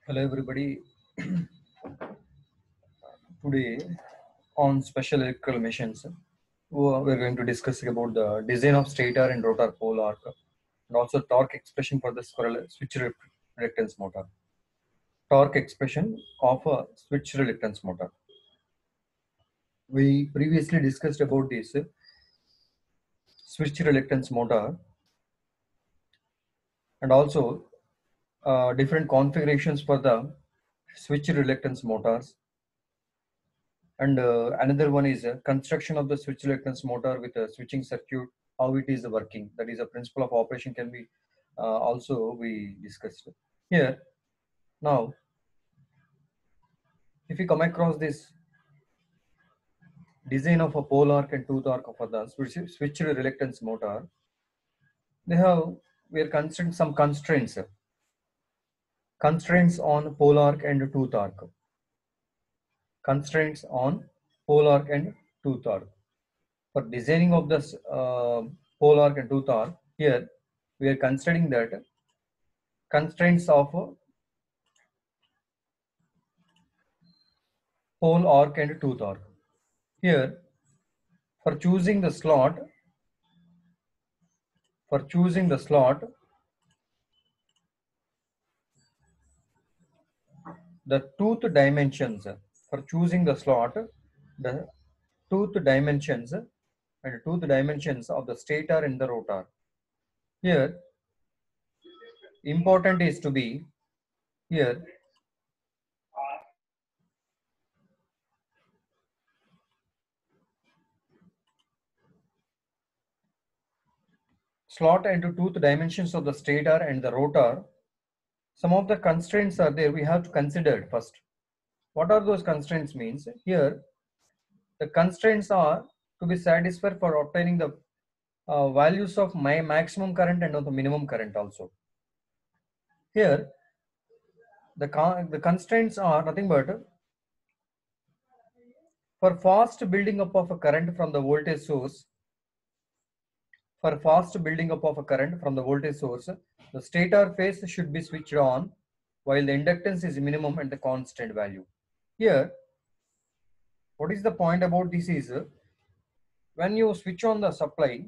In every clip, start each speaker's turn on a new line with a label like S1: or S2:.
S1: Hello everybody. Today on special electrical machines, we're going to discuss about the design of stator and rotor pole arc and also torque expression for the switch reluctance motor. Torque expression of a switch reluctance motor. We previously discussed about this switch reluctance motor and also different configurations for the switch reluctance motors. And another one is construction of the switch reluctance motor with a switching circuit, how it is working. That is a principle of operation can be also we discussed. Here, now, if you come across this design of a pole arc and tooth arc for the switch reluctance motor, we are considering some constraints on pole arc and tooth arc. Constraints on pole arc and tooth arc. For designing of this pole arc and tooth arc, here we are considering that constraints of pole arc and tooth arc. Here, for choosing the slot, the tooth dimensions, for choosing the slot, the tooth dimensions and tooth dimensions of the stator and the rotor. Here, important is to be here slot and tooth dimensions of the stator and the rotor. Some of the constraints are there we have to consider first. What are those constraints means? Here, the constraints are to be satisfied for obtaining the values of my maximum current and of the minimum current also. Here, the constraints are nothing but for fast building up of a current from the voltage source. For fast building up of a current from the voltage source, the stator phase should be switched on while the inductance is minimum and the constant value. Here, what is the point about this is when you switch on the supply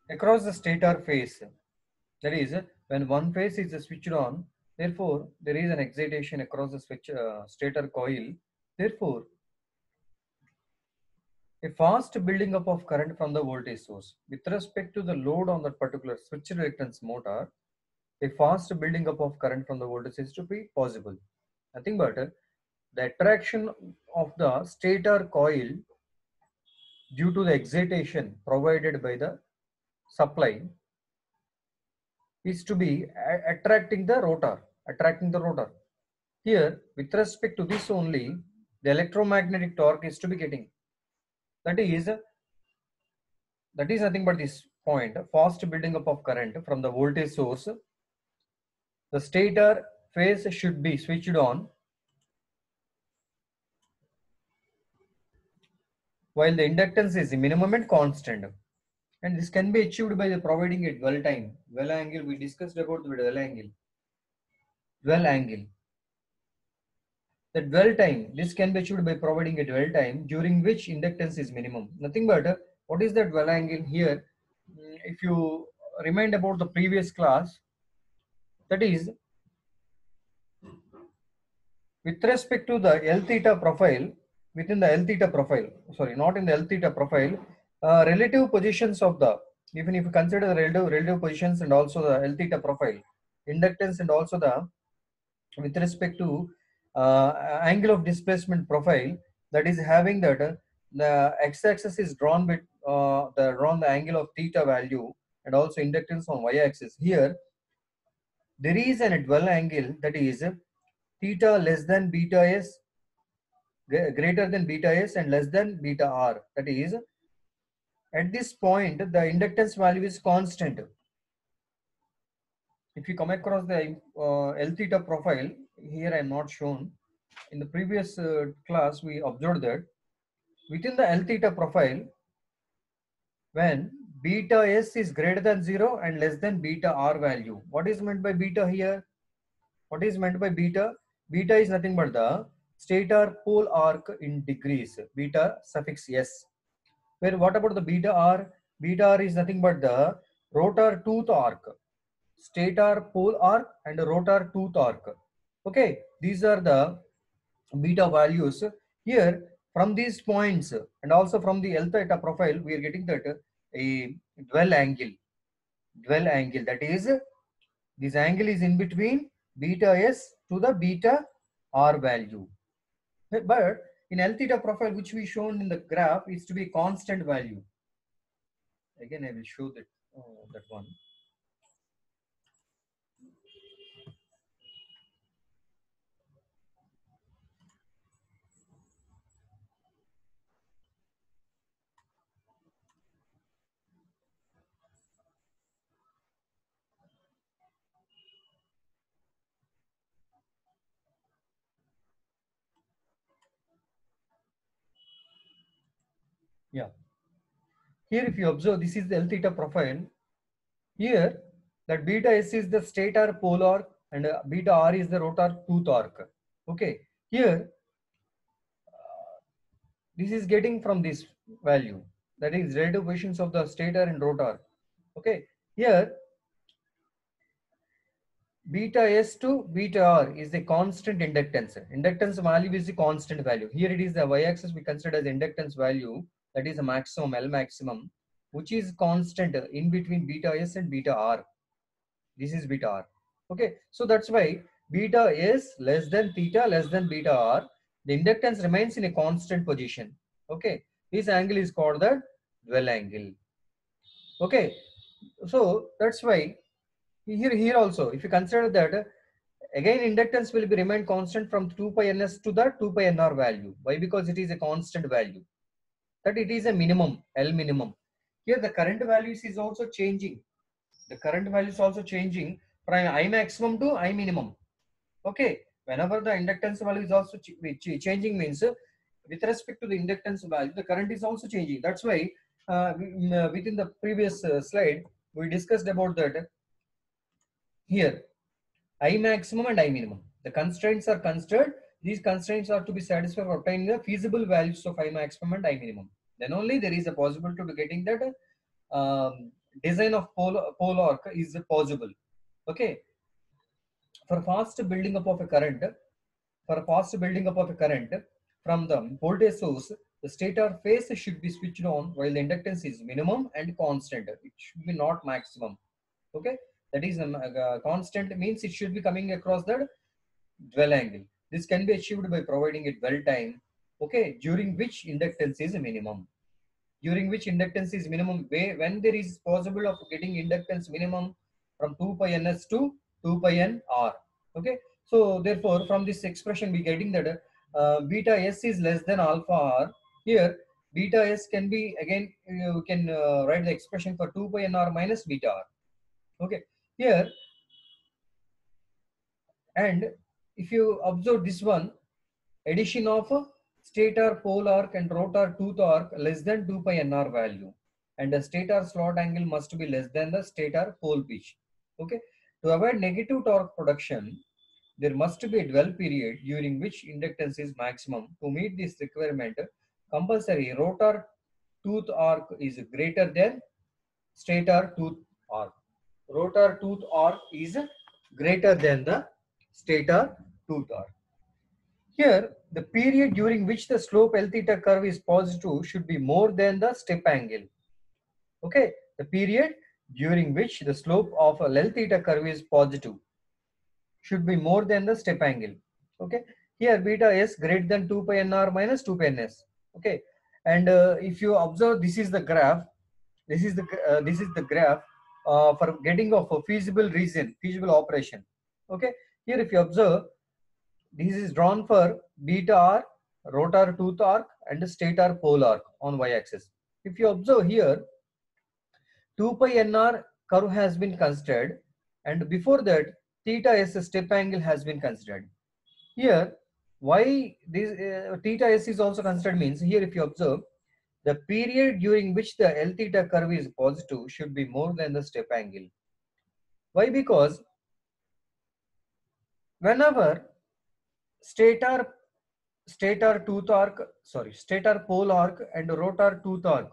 S1: across the stator phase, that is when one phase is switched on, therefore there is an excitation across the stator coil. Therefore, a fast building up of current from the voltage source with respect to the load on that particular switch reluctance motor, a fast building up of current from the voltage is to be possible. Nothing but the attraction of the stator coil due to the excitation provided by the supply is to be attracting the rotor. Here, with respect to this only, the electromagnetic torque is to be getting. That is nothing but this point, fast building up of current from the voltage source. The stator phase should be switched on while the inductance is minimum and constant. And this can be achieved by the providing a dwell time. Dwell angle, we discussed about the dwell angle. Dwell angle. The dwell time, this can be achieved by providing a dwell time during which inductance is minimum. Nothing but what is the dwell angle here? If you remind about the previous class, that is with respect to the L theta profile, within the L theta profile, sorry, not in the L theta profile, relative positions of the, even if you consider the relative positions and also the L theta profile, inductance and also the, with respect to angle of displacement profile, that is having that the x-axis is drawn with the angle of theta value and also inductance on y-axis. Here, there is an dwell angle that is theta less than beta s, greater than beta s and less than beta r. That is, at this point, the inductance value is constant. If you come across the L theta profile, here I am not shown. In the previous class, we observed that within the L theta profile, when beta s is greater than 0 and less than beta r value, what is meant by beta here? What is meant by beta? Beta is nothing but the stator pole arc in degrees, beta suffix s. Where what about the beta r? Beta r is nothing but the rotor tooth arc, stator pole arc and rotor tooth arc. Okay, these are the beta values. Here from these points and also from the L theta profile, we are getting that a dwell angle. Dwell angle, that is, this angle is in between beta s to the beta r value. But in L theta profile, which we shown in the graph, is to be constant value. Again, I will show that one. Yeah. Here, if you observe, this is the L theta profile. Here, that beta s is the stator pole arc and beta r is the rotor tooth arc. Okay. Here, this is getting from this value, that is relative positions of the stator and rotor. Okay. Here, beta s to beta r is the constant inductance. Inductance value is the constant value. Here it is the y-axis we consider as inductance value, that is a maximum, L maximum, which is constant in between beta s and beta r. This is beta r. Okay, so that's why beta s less than theta less than beta r, the inductance remains in a constant position. Okay, this angle is called the dwell angle. Okay, so that's why here also, if you consider that, again inductance will be remain constant from 2 pi ns to the 2 pi nr value. Why? Because it is a constant value, that it is a minimum, L minimum. Here the current values is also changing. The current value is also changing from I maximum to I minimum. Okay, whenever the inductance value is also changing, means with respect to the inductance value, the current is also changing. That's why within the previous slide, we discussed about that. Here, I maximum and I minimum. The constraints are considered. These constraints are to be satisfied for obtaining the feasible values of I maximum and I minimum. Then only there is a possibility to getting that design of pole arc is possible. Okay. For fast building up of a current, from the voltage source, the stator phase should be switched on while the inductance is minimum and constant. It should be not maximum. Okay, that is constant means it should be coming across the dwell angle. This can be achieved by providing a dwell time, okay, during which inductance is minimum. During which inductance is minimum, when there is possible of getting inductance minimum from 2 pi ns to 2 pi n r. Okay, so therefore from this expression we getting that beta s is less than alpha r. Here beta s can be, again you can write the expression for 2 pi n r minus beta r. Okay, here, and if you observe this one, addition of stator pole arc and rotor tooth arc less than 2 pi nr value, and the stator slot angle must be less than the stator pole pitch. Okay, to avoid negative torque production, there must be a dwell period during which inductance is maximum. To meet this requirement, compulsory rotor tooth arc is greater than stator tooth arc. Rotor tooth arc is greater than the stator tooth arc. Here, the period during which the slope L theta curve is positive should be more than the step angle. Okay, the period during which the slope of a L theta curve is positive should be more than the step angle. Okay, here beta s greater than 2 pi nr minus 2 pi ns. Okay, and if you observe, this is the graph. This is the graph for getting of a feasible region, feasible operation. Okay, here if you observe, this is drawn for beta r, rotor tooth arc, and stator pole arc on y-axis. If you observe here, 2 pi nr curve has been considered, and before that, theta s step angle has been considered. Here, why this theta s is also considered means, here if you observe, the period during which the L theta curve is positive should be more than the step angle. Why? Because whenever stator stator pole arc and rotor tooth arc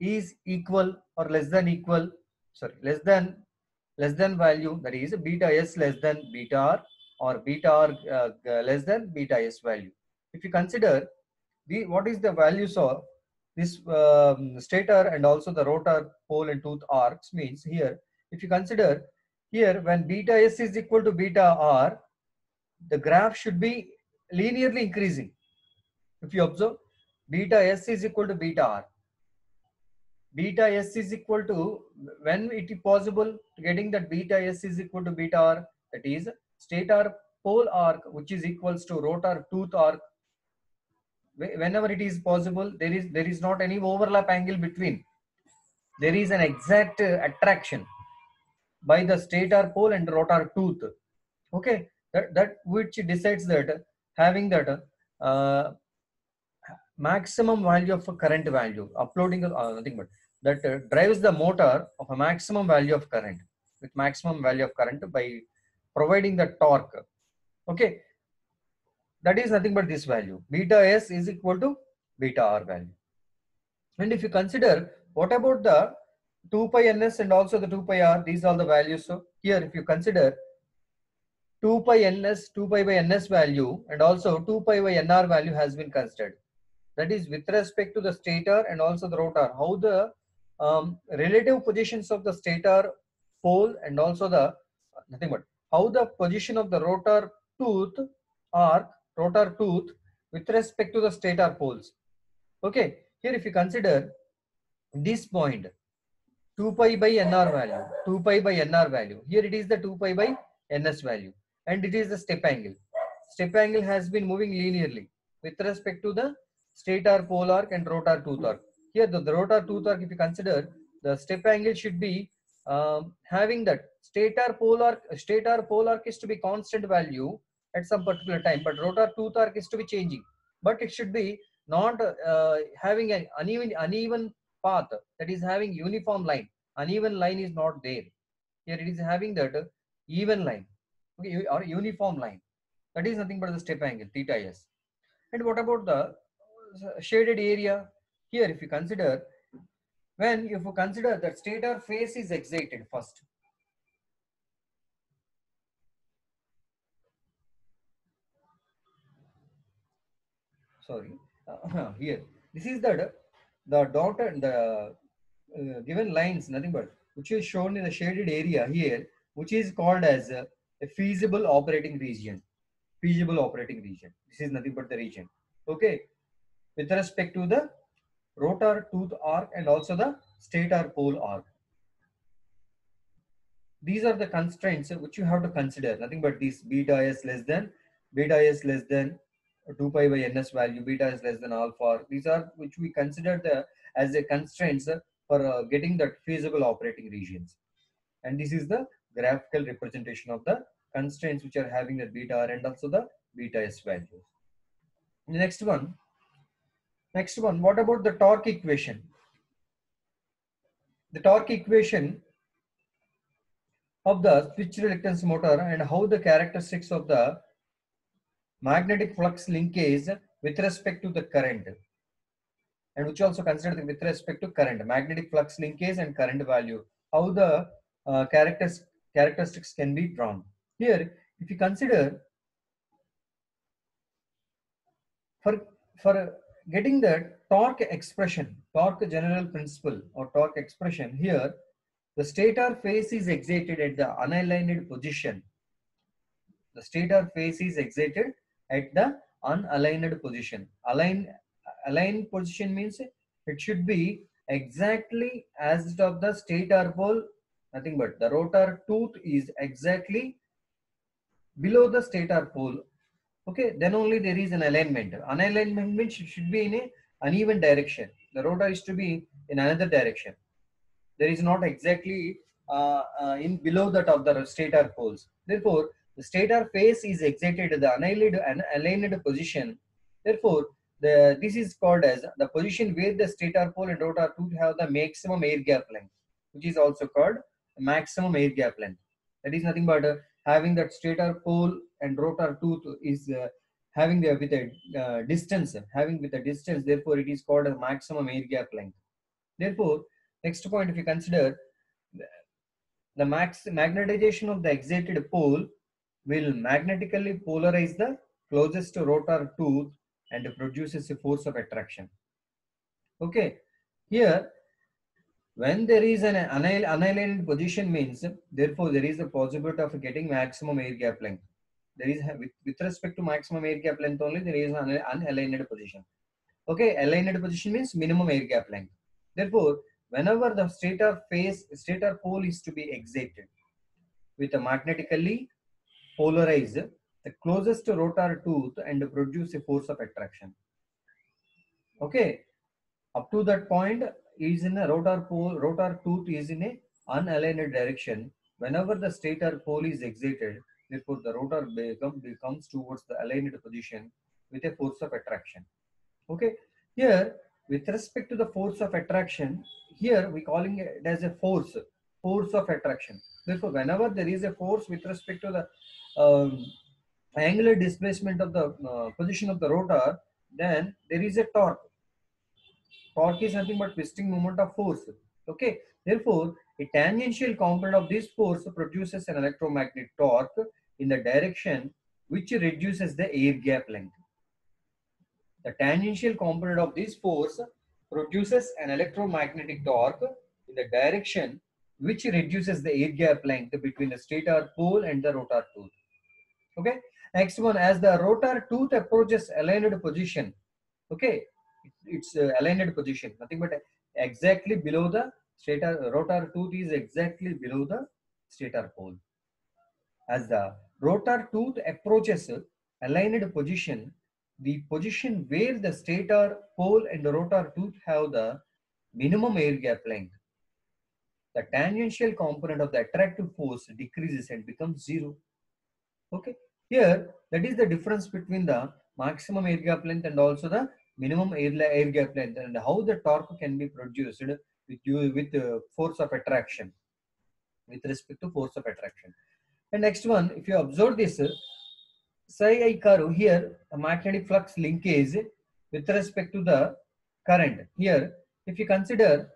S1: is equal or less than equal, sorry, less than value, that is beta s less than beta r, or beta r less than beta s value. If you consider what is the values of this stator and also the rotor pole and tooth arcs, means here if you consider here, when beta s is equal to beta r, the graph should be linearly increasing. If you observe, beta s is equal to beta r, beta s is equal to, when it is possible getting that beta s is equal to beta r, that is stator pole arc which is equals to rotor tooth arc, whenever it is possible, there is not any overlap angle between, there is an exact attraction by the stator pole and rotor tooth. Okay, that which decides that having that maximum value of a current value, uploading nothing but that drives the motor of a maximum value of current, with maximum value of current by providing the torque. Okay, that is nothing but this value, beta s is equal to beta r value. And if you consider, what about the 2 pi ns and also the 2 pi r, these are the values. So here if you consider 2 pi ns, 2 pi by ns value and also 2 pi by nr value has been considered. That is with respect to the stator and also the rotor, how the relative positions of the stator pole and also the nothing but how the position of the rotor tooth arc, rotor tooth with respect to the stator poles. Okay, here if you consider this point 2 pi by nr value, 2 pi by nr value, here it is the 2 pi by ns value, and it is the step angle. Step angle has been moving linearly with respect to the stator pole arc and rotor tooth arc. Here the rotor tooth arc, if you consider, the step angle should be having that stator pole arc is to be constant value at some particular time, but rotor tooth arc is to be changing, but it should be not having an uneven path, that is having uniform line. Uneven line is not there. Here it is having that even line, okay, or uniform line. That is nothing but the step angle theta s. And what about the shaded area? Here if you consider, if you consider that stator face is excited first, sorry, here this is the dotted, the given lines, nothing but which is shown in the shaded area here, which is called as a feasible operating region. Feasible operating region, this is nothing but the region, okay, with respect to the rotor tooth arc and also the stator pole arc. These are the constraints which you have to consider, nothing but these beta s less than 2 pi by ns value, beta is less than alpha. These are which we consider as a constraints for getting that feasible operating regions. And this is the graphical representation of the constraints which are having the beta r and also the beta s values. Next one, what about the torque equation? The torque equation of the switch reluctance motor and how the characteristics of the magnetic flux linkage with respect to the current, and which also considered with respect to current, magnetic flux linkage and current value, how the characteristics can be drawn. Here if you consider, for getting the torque expression, torque general principle or torque expression, here the stator face is excited at the unaligned position. The stator face is excited at the unaligned position. Aligned position means it should be exactly as of the stator pole, nothing but the rotor tooth is exactly below the stator pole. Okay, then only there is an alignment. Unalignment means it should be in a uneven direction. The rotor is to be in another direction. There is not exactly in below that of the stator poles. Therefore, the stator face is excited at the unaligned position. Therefore, this is called as the position where the stator pole and rotor tooth have the maximum air gap length, which is also called maximum air gap length. That is nothing but having that stator pole and rotor tooth is having the with a distance, having with a distance, therefore it is called a maximum air gap length. Therefore, next point, if you consider the magnetization of the excited pole will magnetically polarize the closest rotor tooth and produces a force of attraction. Okay, here when there is an unaligned position means, therefore there is a possibility of getting maximum air gap length. There is with respect to maximum air gap length only, there is an unaligned position. Okay, aligned position means minimum air gap length. Therefore, whenever the stator pole is to be excited with a magnetically polarized the closest rotor tooth and produce a force of attraction. Okay, up to that point is in a rotor tooth is in a unaligned direction. Whenever the stator pole is excited, therefore the rotor becomes towards the aligned position with a force of attraction. Okay, here with respect to the force of attraction, here we calling it as a force of attraction. Therefore, whenever there is a force with respect to the angular displacement of the position of the rotor, then there is a torque. Torque is nothing but twisting moment of force. Okay, therefore a tangential component of this force produces an electromagnetic torque in the direction which reduces the air gap length. The tangential component of this force produces an electromagnetic torque in the direction which reduces the air gap length between the stator pole and the rotor tooth. Okay, next one, as the rotor tooth approaches aligned position, okay, it's aligned position, nothing but exactly below the stator, rotor tooth is exactly below the stator pole. As the rotor tooth approaches aligned position, the position where the stator pole and the rotor tooth have the minimum air gap length, the tangential component of the attractive force decreases and becomes zero. Okay, here that is the difference between the maximum air gap length and also the minimum air gap length, and how the torque can be produced with force of attraction, with respect to force of attraction. And next one, if you observe this psi I curve here, a magnetic flux linkage with respect to the current. Here, if you consider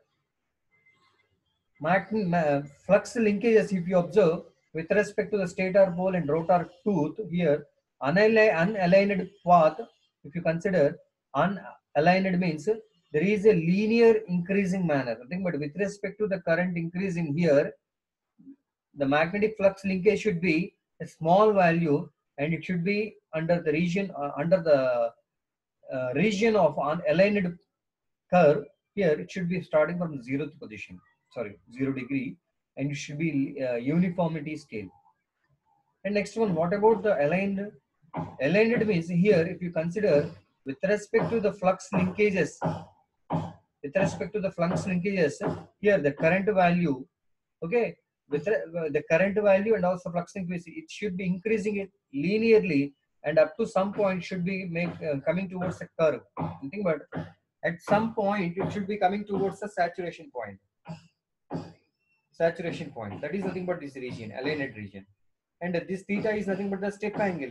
S1: flux linkages, if you observe with respect to the stator pole and rotor tooth, here unaligned path, if you consider unaligned means there is a linear increasing manner, nothing but with respect to the current increasing here, the magnetic flux linkage should be a small value and it should be under the region region of unaligned curve. Here it should be starting from 0th position, sorry, 0 degree, and it should be uniformity scale. And next one, what about the aligned? Aligned means here, if you consider with respect to the flux linkages, here the current value, okay, with the current value and also flux linkage, it should be increasing it linearly, and up to some point should be coming towards a curve. Nothing but at some point it should be coming towards the saturation point. That is nothing but this region, aligned region, and this theta is nothing but the step angle,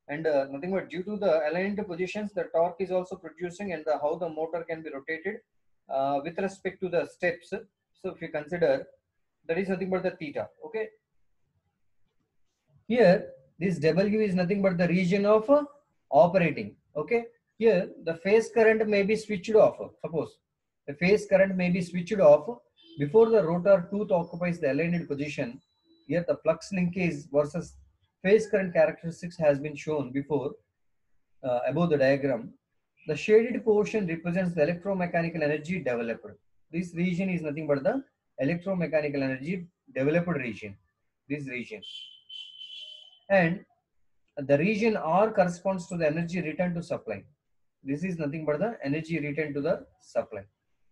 S1: and nothing but due to the aligned positions, the torque is also producing, and how the motor can be rotated with respect to the steps. So if you consider, that is nothing but the theta. Okay, here this W is nothing but the region of operating. Okay, here the phase current may be switched off. Suppose the phase current may be switched off before the rotor tooth occupies the aligned position. Here the flux linkage versus phase current characteristics has been shown before above the diagram. The shaded portion represents the electromechanical energy developed. This region is nothing but the electromechanical energy developed region. This region, and the region R corresponds to the energy returned to supply. This is nothing but the energy returned to the supply.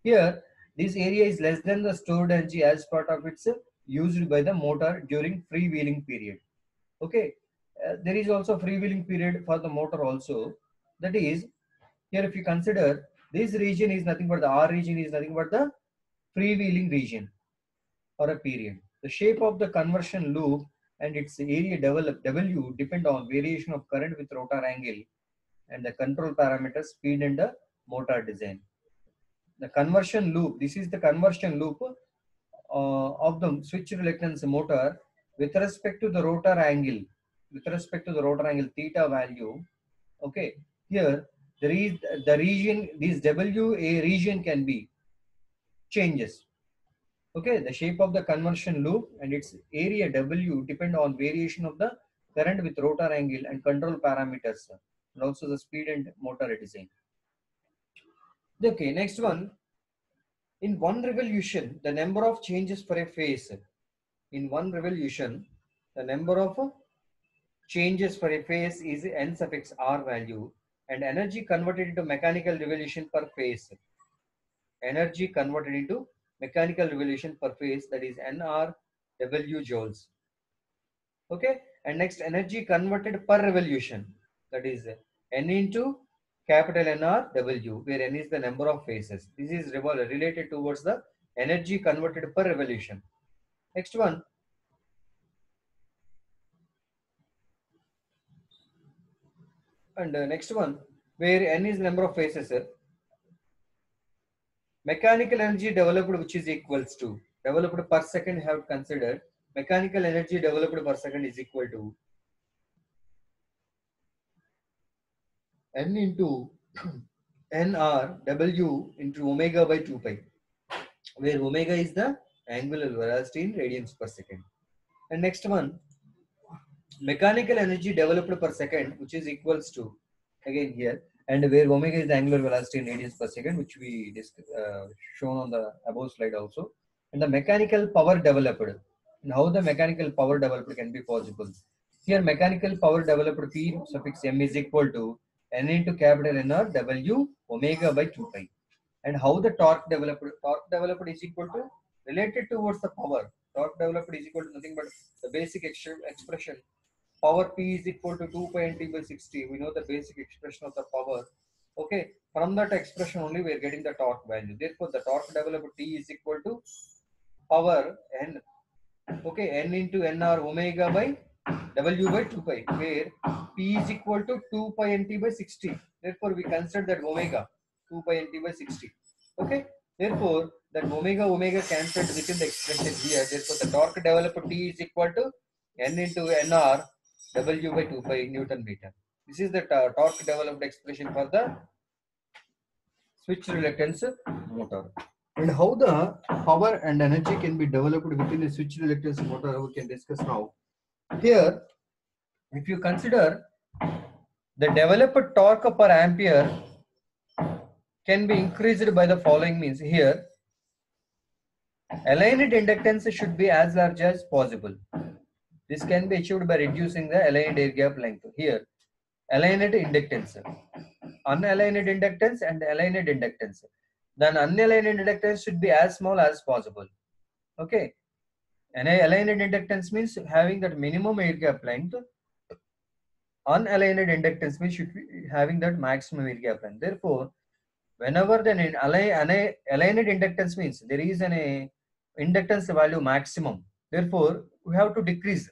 S1: Here, this area is less than the stored energy as part of its used by the motor during freewheeling period. Okay, there is also freewheeling period for the motor also. That is, here if you consider, this region is nothing but the R region is nothing but the freewheeling region or a period. The shape of the conversion loop and its area developed W depend on variation of current with rotor angle and the control parameters, speed and the motor design. The conversion loop, this is the conversion loop of the switch reluctance motor with respect to the rotor angle, theta value. Okay, here there is the region, this WA region can be changes. Okay, the shape of the conversion loop and its area W depend on variation of the current with rotor angle and control parameters and also the speed and motor design. Okay, next one. In one revolution, the number of changes for a phase. In one revolution, the number of changes for a phase is n suffix r value and energy converted into mechanical revolution per phase. Energy converted into mechanical revolution per phase, that is nr w joules. Okay, and next energy converted per revolution, that is n into capital NR W, where n is the number of phases. This is related towards the energy converted per revolution. Next one. And next one, where n is the number of phases. Mechanical energy developed, which is equals to developed per second, have considered mechanical energy developed per second is equal to n into nr W into omega by 2 pi, where omega is the angular velocity in radians per second. And next one, mechanical energy developed per second, which is equals to, again here, and where omega is the angular velocity in radians per second, which we shown on the above slide also. And the mechanical power developed, and how the mechanical power developed can be possible. Here mechanical power developed P suffix m is equal to n into capital NR W omega by 2 pi. And how the torque developed is equal to, related towards the power, torque developed is equal to nothing but the basic expression, power P is equal to 2 pi nt by 60. We know the basic expression of the power. Okay, from that expression only we are getting the torque value. Therefore the torque developed T is equal to power n, okay, n into nr omega by W by 2 pi, where P is equal to 2 pi nt by 60. Therefore we consider that omega 2 pi nt by 60. Okay, therefore that omega cancelled within the expression here. Therefore the torque developed T is equal to n into nr W by 2 pi Newton meter. This is the torque developed expression for the switch reluctance motor. And how the power and energy can be developed within a switch reluctance motor, we can discuss now. Here, if you consider the developed torque per ampere can be increased by the following means. Here, aligned inductance should be as large as possible. This can be achieved by reducing the aligned air gap length. Here, aligned inductance, unaligned inductance and aligned inductance. Then unaligned inductance should be as small as possible. Okay. And aligned inductance means having that minimum air gap length. Unaligned inductance means should be having that maximum air gap length. Therefore, whenever the aligned inductance means there is an inductance value maximum. Therefore, we have to decrease.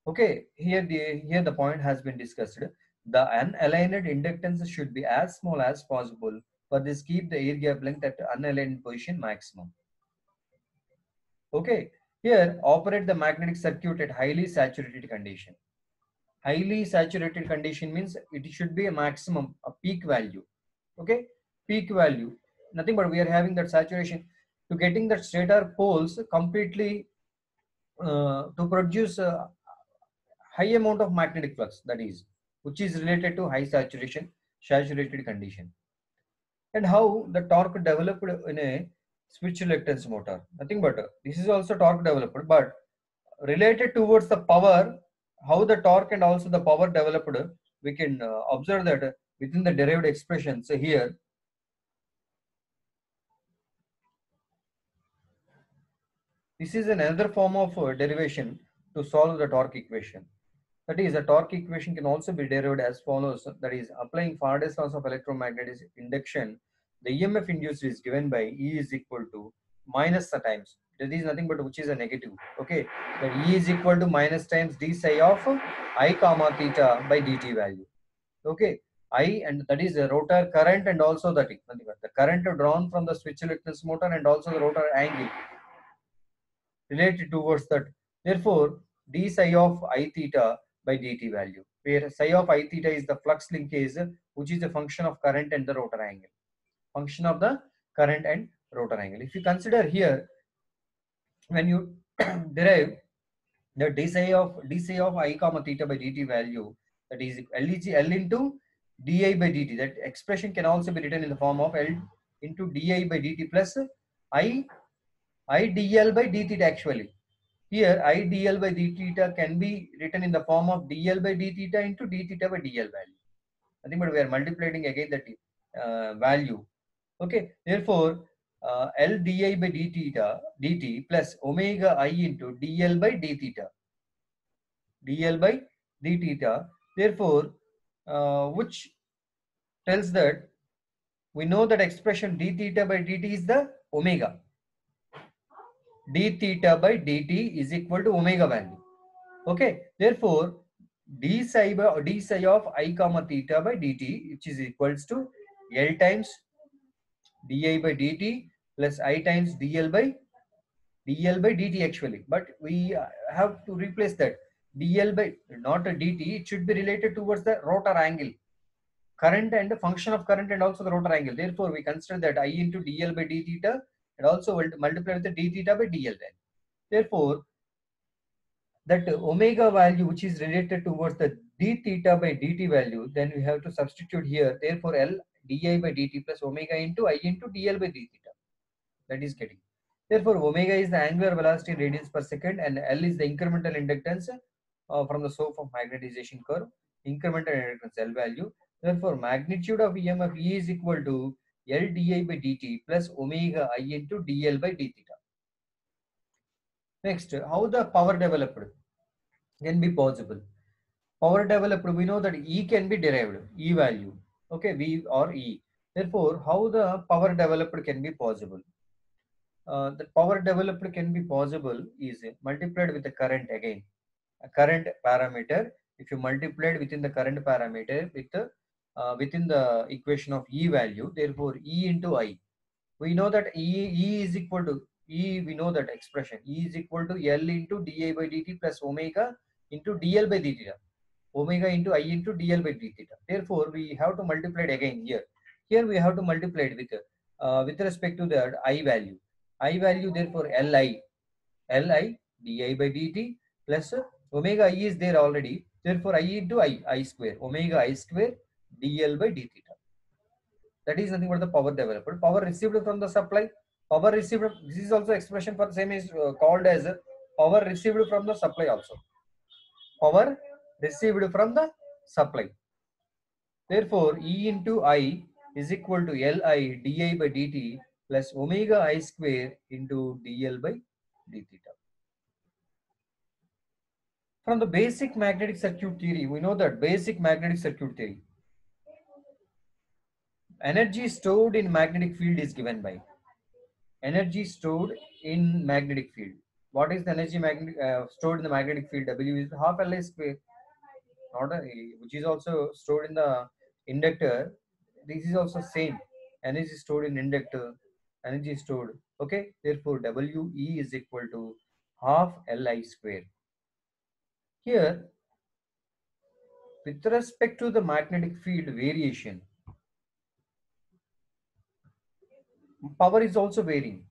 S1: Okay, here the point has been discussed. The unaligned inductance should be as small as possible. For this, keep the air gap length at unaligned position maximum. Okay, here operate the magnetic circuit at highly saturated condition. Highly saturated condition means it should be a maximum, a peak value. Okay, peak value. Nothing but we are having that saturation to getting that stator poles completely to produce a high amount of magnetic flux, that is, which is related to high saturated condition. And how the torque developed in a switch reluctance motor. Nothing but this is also torque developed, but related towards the power, how the torque and also the power developed, we can observe that within the derived expression. So here, this is another form of derivation to solve the torque equation. That is, the torque equation can also be derived as follows. That is, applying Faraday's laws of electromagnetic induction, the EMF induced is given by E is equal to minus the times. That is nothing but which is a negative. Okay, that E is equal to minus times d psi of I comma theta by dt value. Okay, I, and that is the rotor current, and also that nothing but the current drawn from the switch electronics motor, and also the rotor angle related towards that. Therefore, d psi of I theta by dt value, where psi of I theta is the flux linkage, which is a function of current and the rotor angle. Function of the current and rotor angle. If you consider here, when you derive the d psi of I comma theta by dt value, that is L into di by dt. That expression can also be written in the form of L into di by dt plus I dl by d theta. Actually, here I dl by d theta can be written in the form of dl by d theta into d theta by dl value. Nothing but we are multiplying again that value. Okay, therefore L di by d theta dt plus omega I into dl by d theta, dl by d theta. Therefore, which tells that we know that expression d theta by dt is the omega. D theta by dt is equal to omega value. Okay, therefore d psi of I comma theta by dt, which is equals to L times di by dt plus I times dl by dt actually, but we have to replace that dl by not a dt. It should be related towards the rotor angle, current and the function of current, and also the rotor angle. Therefore, we consider that I into dl by d theta, and also will multiply with the d theta by dl then. Therefore, that omega value which is related towards the d theta by dt value, then we have to substitute here. Therefore, L di by dt plus omega into I into dl by d theta. That is getting. Therefore, omega is the angular velocity radians per second, and L is the incremental inductance from the slope of magnetization curve. Incremental inductance L value. Therefore, magnitude of EMF E is equal to L di by dt plus omega I into dl by d theta. Next, how the power developed can be possible. Power developed, we know that E can be derived, E value. Okay, V or E. Therefore, how the power developed can be possible? The power developed can be possible is multiplied with the current again. A current parameter, if you multiplied within the current parameter with within the equation of E value, therefore E into I. We know that E is equal to E, we know that expression E is equal to L into di by dt plus omega into dl by d theta. Omega into I into dl by d theta. Therefore, we have to multiply it again here. Here we have to multiply it with respect to the I value. I value, therefore Li di by dt plus omega I is there already. Therefore, I into I square, omega I square dl by d theta. That is nothing but the power developed. Power received from the supply. Power received, this is also expression for the same is called as power received from the supply also. Power received from the supply. Therefore, E into I is equal to Li di by dt plus omega I square into dl by d theta. From the basic magnetic circuit theory, we know that basic magnetic circuit theory, energy stored in magnetic field is given by energy stored in magnetic field. What is the energy stored in the magnetic field? W is half Li square, not a, which is also stored in the inductor. This is also same. Energy stored in inductor, energy stored. Okay, therefore We is equal to half Li square. Here, with respect to the magnetic field variation, power is also varying.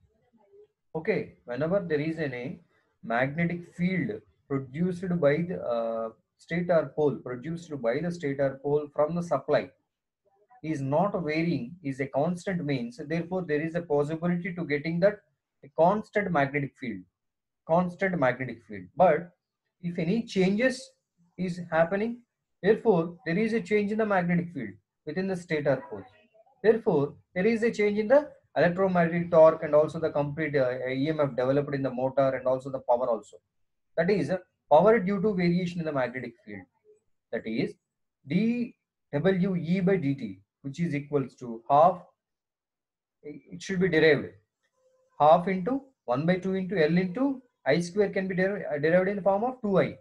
S1: Okay, whenever there is a magnetic field produced by the stator pole, from the supply, is not varying, is a constant means. Therefore, there is a possibility to getting that a constant magnetic field. But if any changes is happening, therefore there is a change in the magnetic field within the stator pole. Therefore, there is a change in the electromagnetic torque, and also the complete EMF developed in the motor, and also the power also. That is power due to variation in the magnetic field. That is dWe by dt, which is equals to half. It should be derived half into 1 by 2 into L into I square can be derived in the form of 2I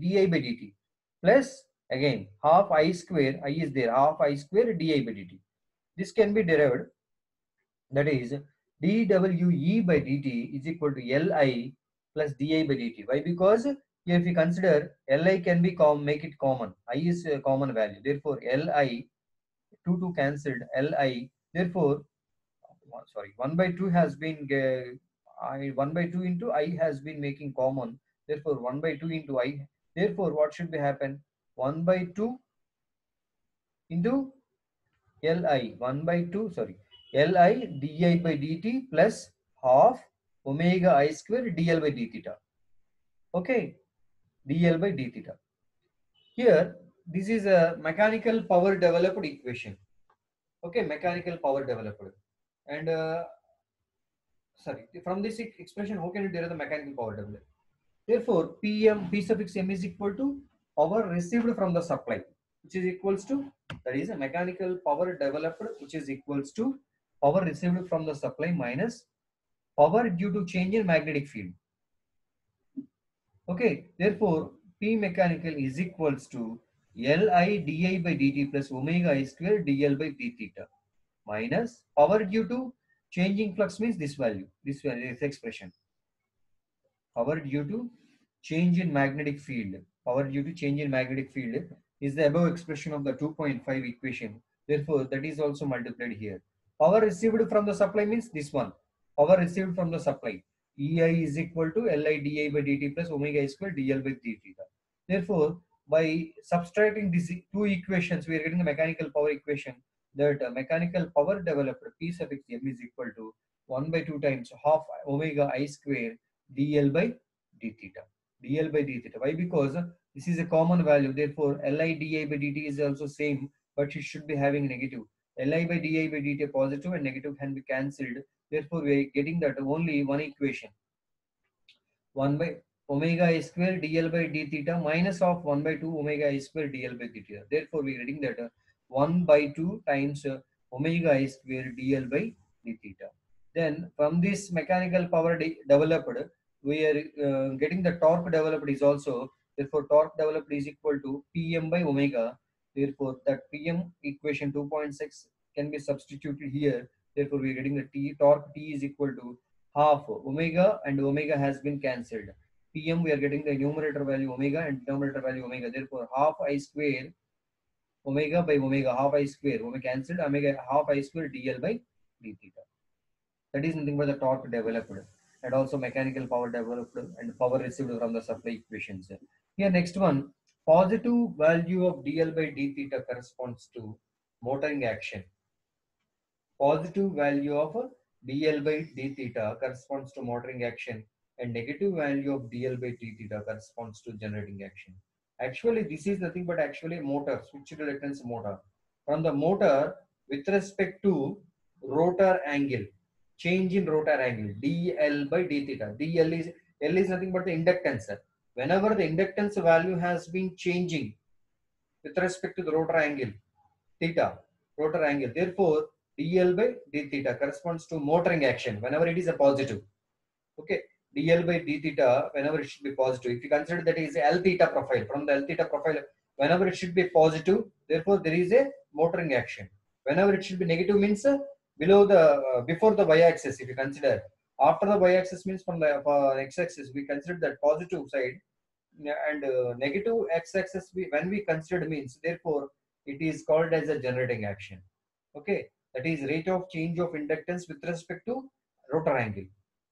S1: di by dt plus again half I square, I is there, half I square di by dt. This can be derived, that is dwe by dt is equal to Li plus di by dt. Why? Because here if you consider Li can be make it common, I is a common value, therefore Li 2 cancelled, Li, therefore sorry 1 by 2 has been 1 by 2 into I has been making common, therefore 1 by 2 into I, therefore what should be happen, 1 by 2 into Li 1 by 2 sorry Li di by dt plus half omega I square dl by d theta. Okay, dl by d theta. Here this is a mechanical power developed equation. Okay, mechanical power developed, and sorry, from this expression how can you derive the mechanical power developed? Therefore P suffix m is equal to power received from the supply, which is equals to, that is a mechanical power developed which is equals to power received from the supply minus power due to change in magnetic field. Okay, therefore P mechanical is equals to Li di by dt plus omega I square dl by d theta minus power due to changing flux means this value, this expression, power due to change in magnetic field. Power due to change in magnetic field is the above expression of the 2.5 equation. Therefore, that is also multiplied here. Power received from the supply means this one. Power received from the supply. EI is equal to Li di by dt plus omega I square dl by d theta. Therefore, by subtracting these two equations, we are getting the mechanical power equation, that mechanical power developed P suffix m is equal to 1 by 2 times half omega I square dl by d theta. dl by d theta. Why? Because this is a common value. Therefore, Li di by dt is also same, but it should be having negative. Li by di by dt positive and negative can be cancelled. Therefore, we are getting that only one equation. 1 by omega I square dl by d theta minus of 1 by 2 omega I square dl by d theta. Therefore, we are getting that 1 by 2 times omega I square dl by d theta. Then from this mechanical power developed, we are getting the torque developed is also, therefore torque developed is equal to Pm by omega. Therefore, that Pm equation 2.6 can be substituted here. Therefore, we are getting the torque T is equal to half omega, and omega has been cancelled. Pm we are getting the numerator value omega and denominator value omega. Therefore, half I square omega by omega, half I square omega cancelled, omega half I square dl by d theta. That is nothing but the torque developed, and also mechanical power developed and power received from the supply equations. Here next one, positive value of dl by d theta corresponds to motoring action. Positive value of dl by d theta corresponds to motoring action, and negative value of dl by d theta corresponds to generating action. Actually, this is nothing but actually motor, switched reluctance motor. From the motor with respect to rotor angle, change in rotor angle, dl by d theta. L is nothing but the inductance. Whenever the inductance value has been changing with respect to the rotor angle, theta, rotor angle. Therefore, dl by d theta corresponds to motoring action whenever it is a positive. Okay, dl by d theta whenever it should be positive. If you consider that is L theta profile, from the L theta profile, whenever it should be positive, therefore there is a motoring action. Whenever it should be negative means below the before the y-axis. If you consider after the y-axis means from the x-axis, we consider that positive side, and negative x-axis when we considered means, therefore it is called as a generating action. Okay, that is rate of change of inductance with respect to rotor angle.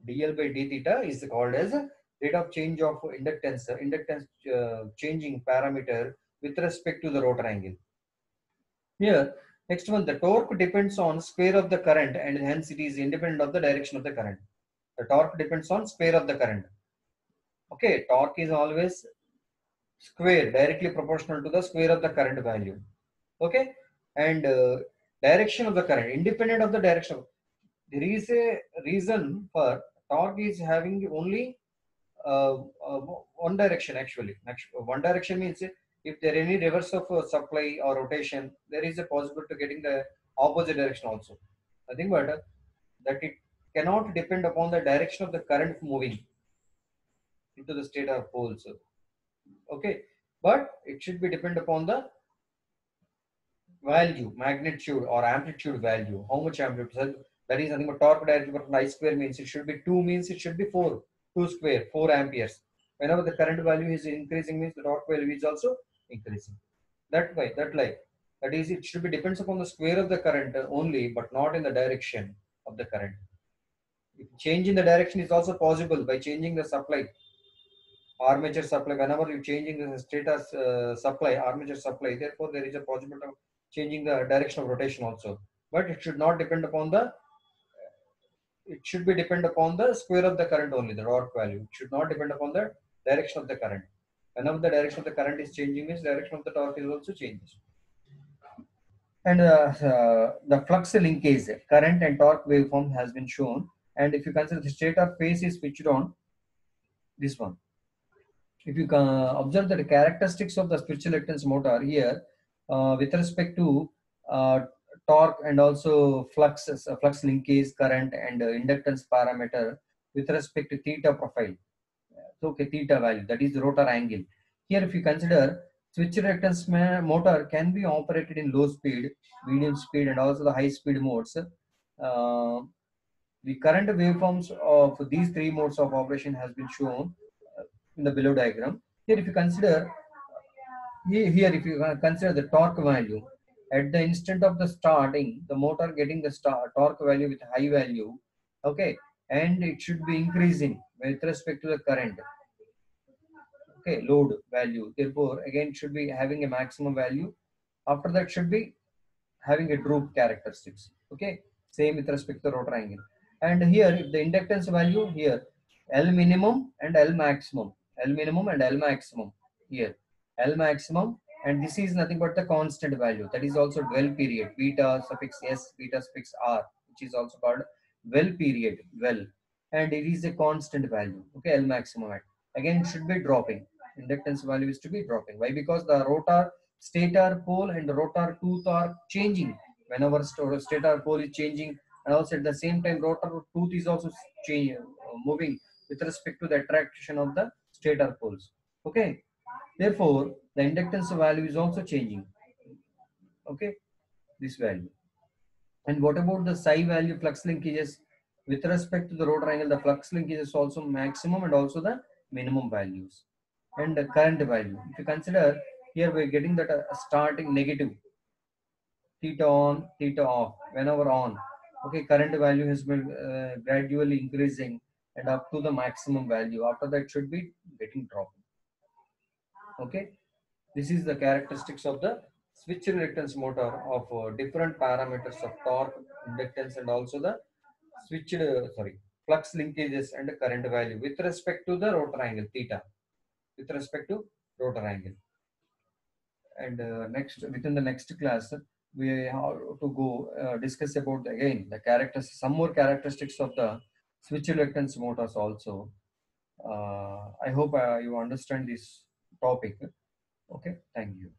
S1: Dl by d theta is called as a rate of change of inductance, changing parameter with respect to the rotor angle. Here next one, the torque depends on square of the current, and hence it is independent of the direction of the current. The torque depends on square of the current. Okay, torque is always square, directly proportional to the square of the current value. Okay, and direction of the current independent of the direction. There is a reason for torque is having only uh, uh, one direction. Actually, one direction means if there any reverse of supply or rotation, there is a possibility to getting the opposite direction also. I think but that it cannot depend upon the direction of the current moving into the stator poles. Okay, but it should be depend upon the value, magnitude or amplitude value. How much amplitude? So that is nothing but torque directed by I square means it should be 2 means it should be 4. 2 square, 4 amperes. Whenever the current value is increasing means the torque value is also increasing. That way, that is it should be depends upon the square of the current only, but not in the direction of the current. If change in the direction is also possible by changing the supply, armature supply. Whenever you changing the status supply, armature supply, therefore there is a possibility of changing the direction of rotation also. But it should not depend upon the, it should be depend upon the square of the current only, the torque value. It should not depend upon the direction of the current. Whenever the direction of the current is changing means direction of the torque is also changes. And the flux linkage, current and torque waveform has been shown. And if you consider the stator phase is switched on, this one. If you observe the characteristics of the switch reluctance motor here, with respect to torque and also flux linkage, current and inductance parameter with respect to theta profile. So, okay, theta value, that is the rotor angle. Here, if you consider switch reluctance motor can be operated in low speed, medium speed, and also the high speed modes. The current waveforms of these three modes of operation has been shown in the below diagram. Here, if you consider if you consider the torque value at the instant of the starting, the motor getting the torque value with high value, okay, and it should be increasing with respect to the current, okay, load value. Therefore, again, it should be having a maximum value. After that, should be having a droop characteristics. Okay, same with respect to the rotor angle. And here, if the inductance value here, L minimum and L maximum, L minimum and L maximum here, L maximum, and this is nothing but the constant value. That is also dwell period, beta suffix S, beta suffix R, which is also called dwell period, dwell, and it is a constant value. Okay, L maximum at. Again, it should be dropping. Inductance value is to be dropping. Why? Because the rotor stator pole and rotor tooth are changing. Whenever stator pole is changing, and also at the same time rotor tooth is also moving with respect to the attraction of the stator poles. Okay, therefore the inductance value is also changing. Okay, this value. And what about the psi value flux linkages? With respect to the rotor angle, the flux linkage is also maximum and also the minimum values. And the current value, if you consider here, we're getting that starting negative, theta on, theta off, whenever on. Okay, current value has been gradually increasing and up to the maximum value. After that, should be getting dropped. Okay, this is the characteristics of the switch reluctance motor of different parameters of torque, inductance, and also the switched flux linkages and current value with respect to the rotor angle theta, with respect to rotor angle. And next, within the next class, we have to go discuss about again the characters, some more characteristics of the switch reluctance motors also. I hope you understand this topic. Okay, thank you.